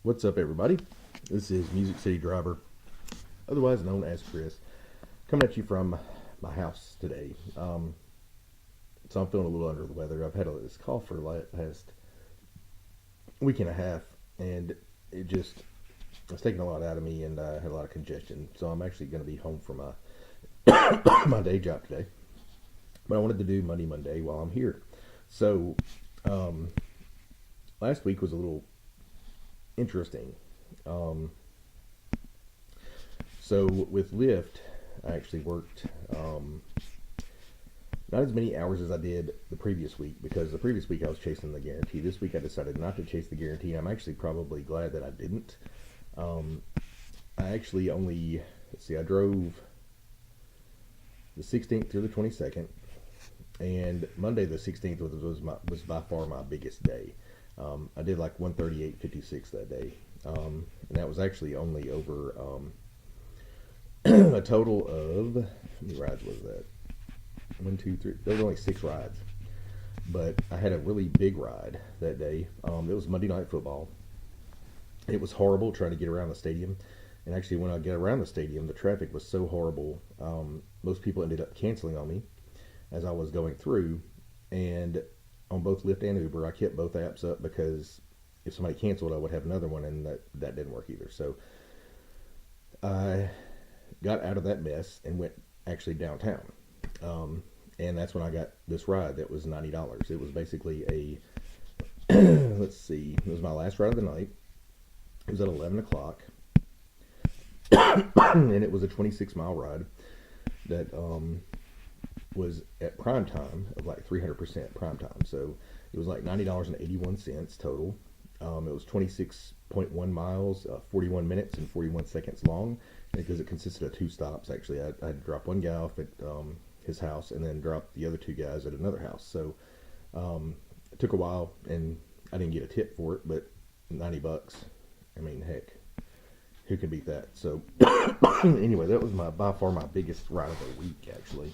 What's up, everybody? This is Music City Driver, otherwise known as Chris, coming at you from my house today. So I'm feeling a little under the weather. I've had this cough for the past week and a half, and it's taking a lot out of me, and I had a lot of congestion. So I'm actually going to be home from my my day job today, but I wanted to do Monday while I'm here. So um, last week was a little interesting. Um, so with Lyft, I actually worked not as many hours as I did the previous week because the previous week I was chasing the guarantee. This week I decided not to chase the guarantee. I'm actually probably glad that I didn't. Um, I actually only, let's see, I drove the 16th through the 22nd, and Monday the 16th was by far my biggest day. I did like 138.56 that day, and that was actually only over a total of, how many rides was that? One, two, three. There was only 6 rides, but I had a really big ride that day. It was Monday Night Football. It was horrible trying to get around the stadium, and actually when I get around the stadium, the traffic was so horrible. Most people ended up canceling on me as I was going through, and on both Lyft and Uber, I kept both apps up because if somebody canceled, I would have another one, and that didn't work either. So I got out of that mess and went actually downtown. And that's when I got this ride that was $90. It was basically let's see, it was my last ride of the night. It was at 11 o'clock, and it was a 26-mile ride that was at prime time of like 300% prime time. So it was like $90.81 total. It was 26.1 miles, 41 minutes and 41 seconds long, because it consisted of 2 stops. Actually, I had to drop one guy off at his house and then drop the other 2 guys at another house. So it took a while, and I didn't get a tip for it, but $90. I mean, heck, who can beat that? So anyway, that was by far my biggest ride of the week, actually.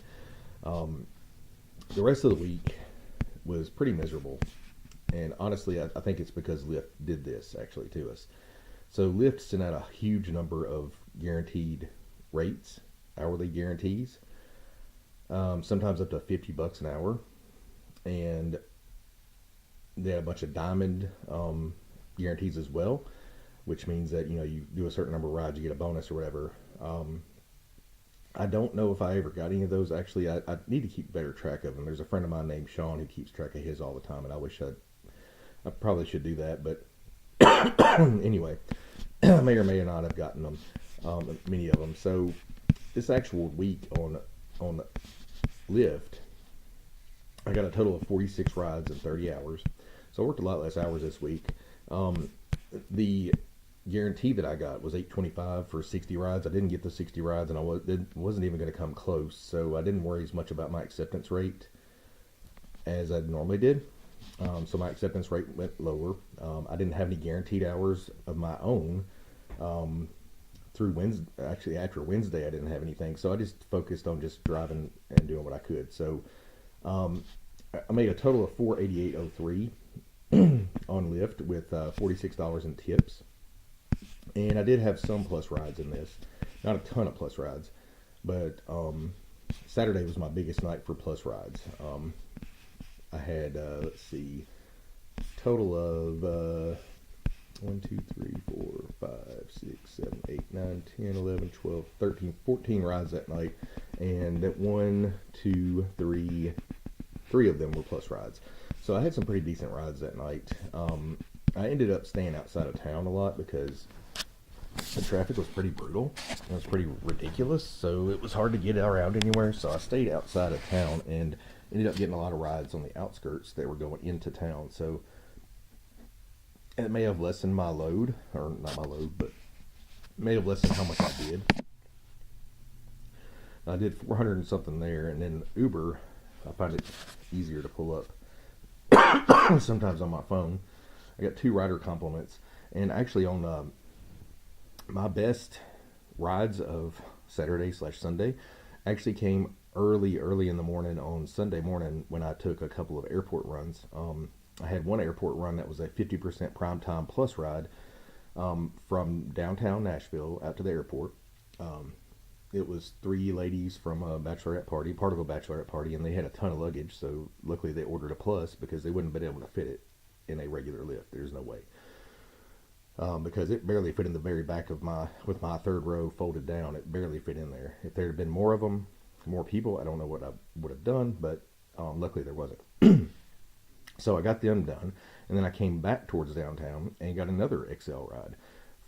The rest of the week was pretty miserable. And honestly, I think it's because Lyft did this actually to us. So Lyft sent out a huge number of guaranteed rates, hourly guarantees, sometimes up to $50 an hour. And they had a bunch of diamond guarantees as well, which means that, you do a certain number of rides, you get a bonus or whatever. I don't know if I ever got any of those. Actually, I need to keep better track of them. There's a friend of mine named Sean who keeps track of his all the time, and I probably should do that. But anyway, I may or may not have gotten them, many of them. So this actual week on Lyft, I got a total of 46 rides in 30 hours. So I worked a lot less hours this week. The guarantee that I got was $8.25 for 60 rides. I didn't get the 60 rides, and wasn't even going to come close. So I didn't worry as much about my acceptance rate as I normally did. So my acceptance rate went lower. I didn't have any guaranteed hours of my own through Wednesday. Actually, after Wednesday, I didn't have anything. So I just focused on just driving and doing what I could. So I made a total of $488.03 on Lyft with $46 in tips. And I did have some plus rides in this. Not a ton of plus rides. But Saturday was my biggest night for plus rides. I had, let's see, total of 1, 2, 3, 4, 5, 6, 7, 8, 9, 10, 11, 12, 13, 14 rides that night. And that 1, 2, 3 of them were plus rides. So I had some pretty decent rides that night. I ended up staying outside of town a lot because the traffic was pretty brutal. It was pretty ridiculous, so it was hard to get around anywhere. So I stayed outside of town and ended up getting a lot of rides on the outskirts that were going into town. So it may have lessened my load, or not my load, but may have lessened how much I did. I did 400 and something there, and then Uber, I find it easier to pull up sometimes on my phone. I got 2 rider compliments, and actually on my best rides of Saturday/Sunday actually came early in the morning on Sunday morning when I took a couple of airport runs. I had one airport run that was a 50% prime time plus ride from downtown Nashville out to the airport. Um, it was three ladies from a bachelorette party, part of a bachelorette party, and they had a ton of luggage. So luckily they ordered a plus because they wouldn't have been able to fit it in a regular lift. There's no way. Because it barely fit in the very back of with my third row folded down. It barely fit in there. If there had been more of them, more people, I don't know what I would have done, but luckily there wasn't. So I got them done, and then I came back towards downtown and got another XL ride.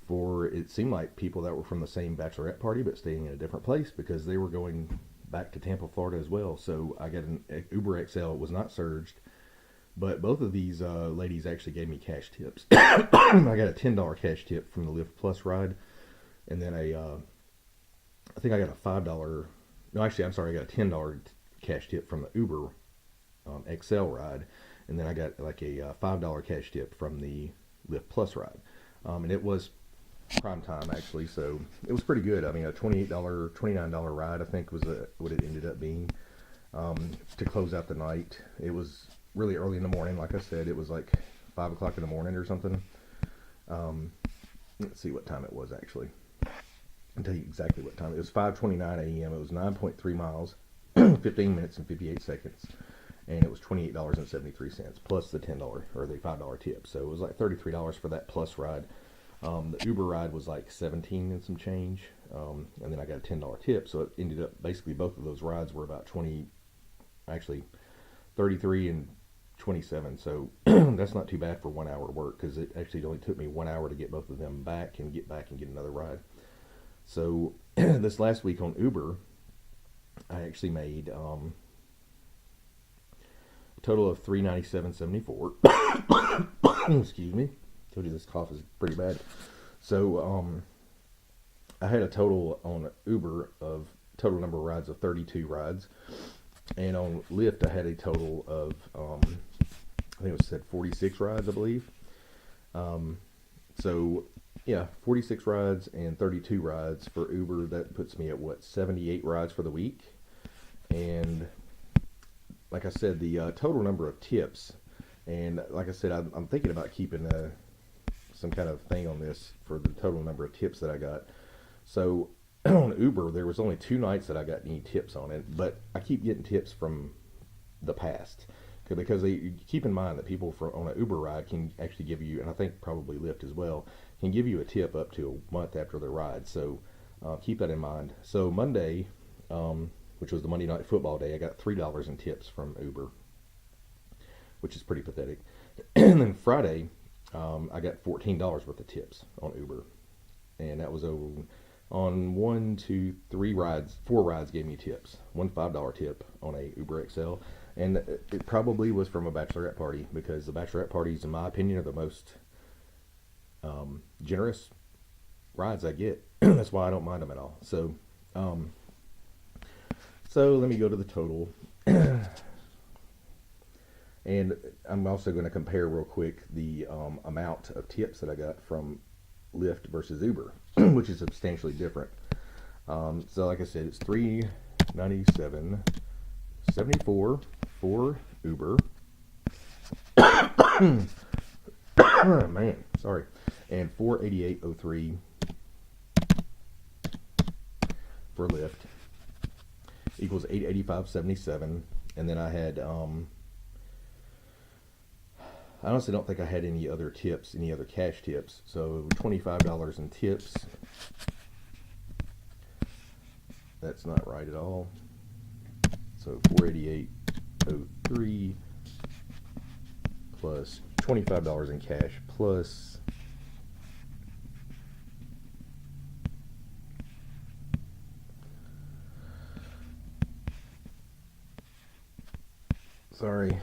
For it seemed like people that were from the same bachelorette party but staying in a different place because they were going back to Tampa, Florida as well. So I got an Uber XL. It was not surged. But both of these ladies actually gave me cash tips. I got a $10 cash tip from the Lyft Plus ride, and then I think I got a $5. No, actually, I'm sorry, I got a $10 cash tip from the Uber XL ride, and then I got like a $5 cash tip from the Lyft Plus ride, and it was prime time actually, so it was pretty good. I mean, a $29 ride I think was what it ended up being to close out the night. It was really early in the morning. Like I said, it was like 5 o'clock in the morning or something. Let's see what time it was actually. I'll tell you exactly what time. It was 5:29 a.m. It was 9.3 miles, 15 minutes and 58 seconds, and it was $28.73 plus the $10 or the $5 tip. So it was like $33 for that plus ride. The Uber ride was like 17 and some change, and then I got a $10 tip. So it ended up basically both of those rides were about 33 and 27. So that's not too bad for 1 hour work because it actually only took me 1 hour to get both of them back and get another ride. So this last week on Uber, I actually made a total of $397.74. Excuse me. Told you this cough is pretty bad. So I had a total on Uber of total number of rides of 32 rides, and on Lyft I had a total of I think it said 46 rides, I believe. So yeah, 46 rides and 32 rides for Uber. That puts me at 78 rides for the week. And like I said, the total number of tips, and like I said, I'm thinking about keeping some kind of thing on this for the total number of tips that I got. So on Uber, there was only 2 nights that I got any tips on it, but I keep getting tips from the past. Because keep in mind that people on an Uber ride can actually give you, and I think probably Lyft as well, can give you a tip up to a month after their ride. So keep that in mind. So Monday, which was the Monday Night Football day, I got $3 in tips from Uber, which is pretty pathetic. And then Friday, I got $14 worth of tips on Uber, and that was on 1, 2, 3 rides. 4 rides gave me tips. One $5 tip on a Uber XL, and it probably was from a bachelorette party because the bachelorette parties, in my opinion, are the most generous rides I get. That's why I don't mind them at all. So, so let me go to the total. And I'm also going to compare real quick the amount of tips that I got from Lyft versus Uber, which is substantially different. So like I said, it's $397.74 for Uber. Man, sorry. And $488.03 for Lyft equals $885.77. And then I had I honestly don't think I had any other tips, any other cash tips. So $25 in tips. That's not right at all. So $488.03 plus $25 in cash plus sorry,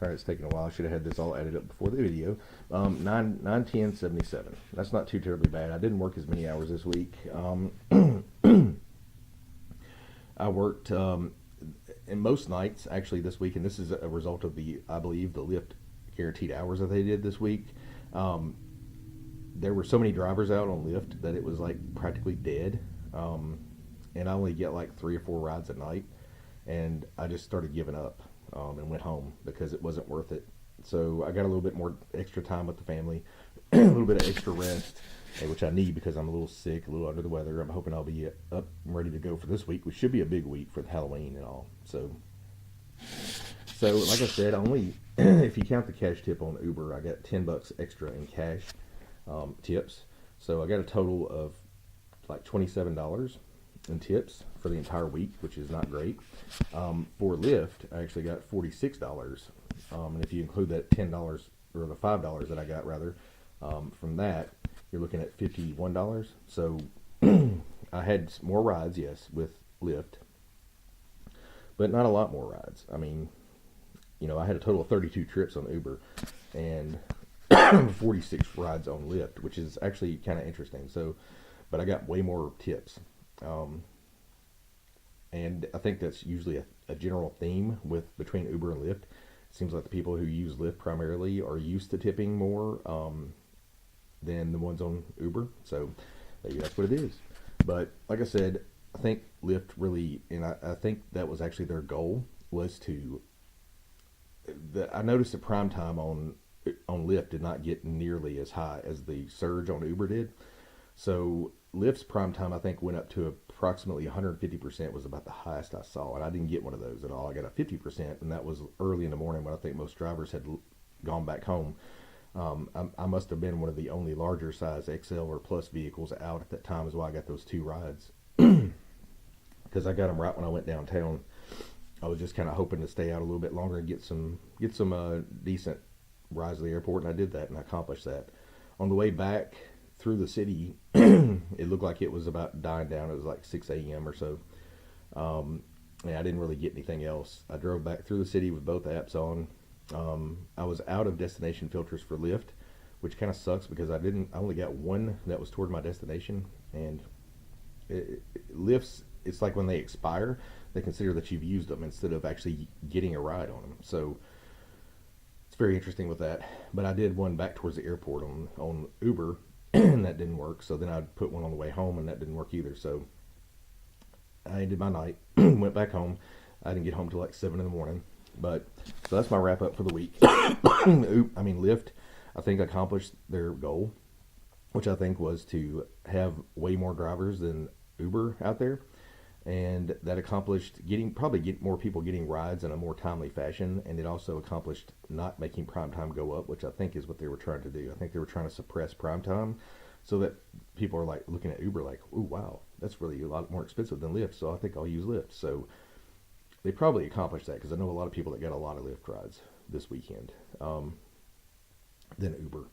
it's taking a while. I should have had this all added up before the video. 910.77. That's not too terribly bad. I didn't work as many hours this week. I worked in most nights actually this week, and this is a result of I believe the Lyft guaranteed hours that they did this week. There were so many drivers out on Lyft that it was like practically dead, and I only get like 3 or 4 rides a night, and I just started giving up and went home because it wasn't worth it So I got a little bit more extra time with the family, a little bit of extra rest, which I need because I'm a little sick, a little under the weather. I'm hoping I'll be up and ready to go for this week, which should be a big week for Halloween and all. So like I said, only if you count the cash tip on Uber, I got $10 extra in cash tips. So I got a total of like $27 in tips for the entire week, which is not great. For Lyft, I actually got $46. And if you include that $10 or the $5 that I got rather from that, you're looking at $51. So I had more rides, yes, with Lyft, but not a lot more rides. I mean, I had a total of 32 trips on Uber and 46 rides on Lyft, which is actually kind of interesting. So, but I got way more tips. And I think that's usually a general theme between Uber and Lyft. It seems like the people who use Lyft primarily are used to tipping more than the ones on Uber. So maybe that's what it is. But like I said, I think Lyft really, and I think that was actually their goal, was to. I noticed the prime time on Lyft did not get nearly as high as the surge on Uber did. So Lyft's prime time, I think, went up to approximately 150%, was about the highest I saw, and I didn't get one of those at all. I got a 50%, and that was early in the morning when I think most drivers had gone back home. I must have been one of the only larger size XL or Plus vehicles out at that time, is why I got those 2 rides. Because I got them right when I went downtown. I was just kind of hoping to stay out a little bit longer and get some decent rides to the airport, and I did that, and I accomplished that. On the way back through the city, it looked like it was about dying down. It was like 6 a.m. or so. And I didn't really get anything else. I drove back through the city with both apps on. I was out of destination filters for Lyft, which kind of sucks because I only got one that was toward my destination, and Lyft's, it's like when they expire, they consider that you've used them instead of actually getting a ride on them. So it's very interesting with that. But I did one back towards the airport on Uber, and that didn't work. So then I put one on the way home, and that didn't work either. So I ended my night, went back home. I didn't get home till like 7 in the morning. But so that's my wrap up for the week. Lyft, I think, accomplished their goal, which I think was to have way more drivers than Uber out there. And that accomplished get more people getting rides in a more timely fashion, and it also accomplished not making prime time go up, which I think is what they were trying to do. I think they were trying to suppress prime time so that people are like looking at Uber like, "Ooh, wow, that's really a lot more expensive than Lyft, so I think I'll use Lyft." So they probably accomplished that, because I know a lot of people that got a lot of Lyft rides this weekend than Uber.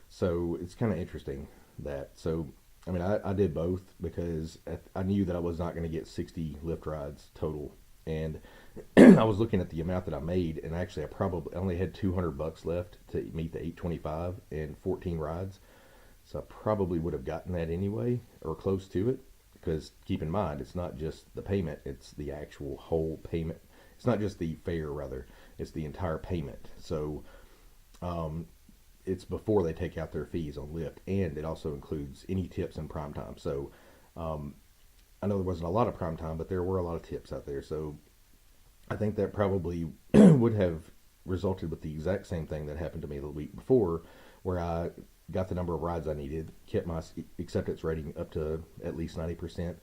So it's kind of interesting that. So I did both because I knew that I was not going to get 60 Lyft rides total, and I was looking at the amount that I made, and actually I only had $200 left to meet the 825 and 14 rides, so I probably would have gotten that anyway, or close to it, because keep in mind, it's not just the payment, it's the actual whole payment. It's not just the fare, rather, it's the entire payment. So it's before they take out their fees on Lyft, and it also includes any tips in prime time. So I know there wasn't a lot of prime time, but there were a lot of tips out there. So I think that probably would have resulted with the exact same thing that happened to me the week before, where I got the number of rides I needed, kept my acceptance rating up to at least 90%,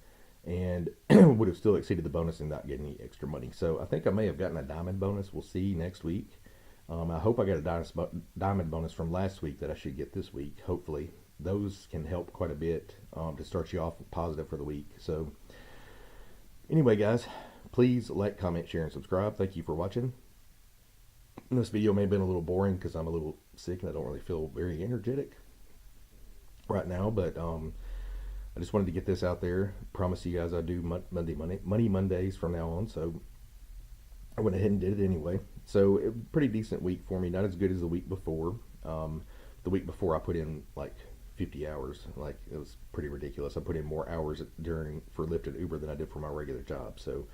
and would have still exceeded the bonus and not getting any extra money. So I think I may have gotten a diamond bonus. We'll see next week. I hope I got a diamond bonus from last week that I should get this week, hopefully. Those can help quite a bit to start you off positive for the week. So anyway, guys, please like, comment, share, and subscribe. Thank you for watching. This video may have been a little boring because I'm a little sick and I don't really feel very energetic right now, but I just wanted to get this out there. Promise you guys I do Money Mondays from now on, so I went ahead and did it anyway. So pretty decent week for me. Not as good as the week before. The week before I put in like 50 hours. Like, it was pretty ridiculous. I put in more hours for Lyft and Uber than I did for my regular job. So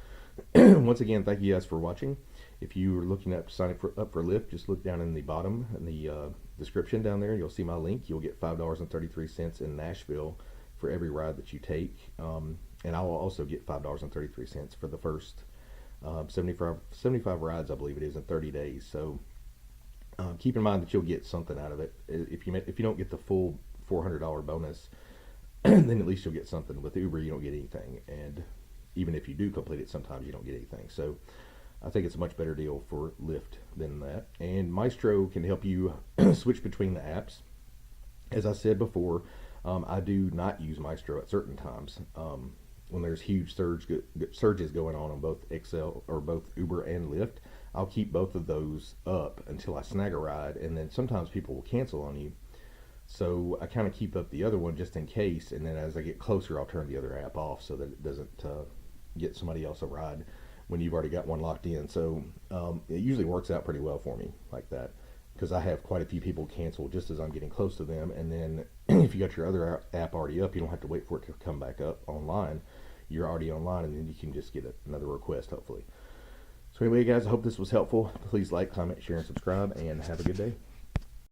once again, thank you guys for watching. If you are looking at signing up for Lyft, just look down in the bottom in the description down there. You'll see my link. You'll get $5.33 in Nashville for every ride that you take. And I will also get $5.33 for the first 75 rides, I believe it is, in 30 days. So Keep in mind that you'll get something out of it. If you don't get the full $400 bonus, then at least you'll get something. With Uber, you don't get anything, and even if you do complete it, sometimes you don't get anything. So I think it's a much better deal for Lyft than that. And Mystro can help you switch between the apps. As I said before, I do not use Mystro at certain times. When there's huge surges going on both both Uber and Lyft, I'll keep both of those up until I snag a ride, and then sometimes people will cancel on you. So I kind of keep up the other one just in case, and then as I get closer, I'll turn the other app off so that it doesn't get somebody else a ride when you've already got one locked in. So it usually works out pretty well for me like that, because I have quite a few people cancel just as I'm getting close to them. And then if you got your other app already up, you don't have to wait for it to come back up online. You're already online, and then you can just get another request, hopefully. So anyway, guys, I hope this was helpful. Please like, comment, share, and subscribe, and have a good day.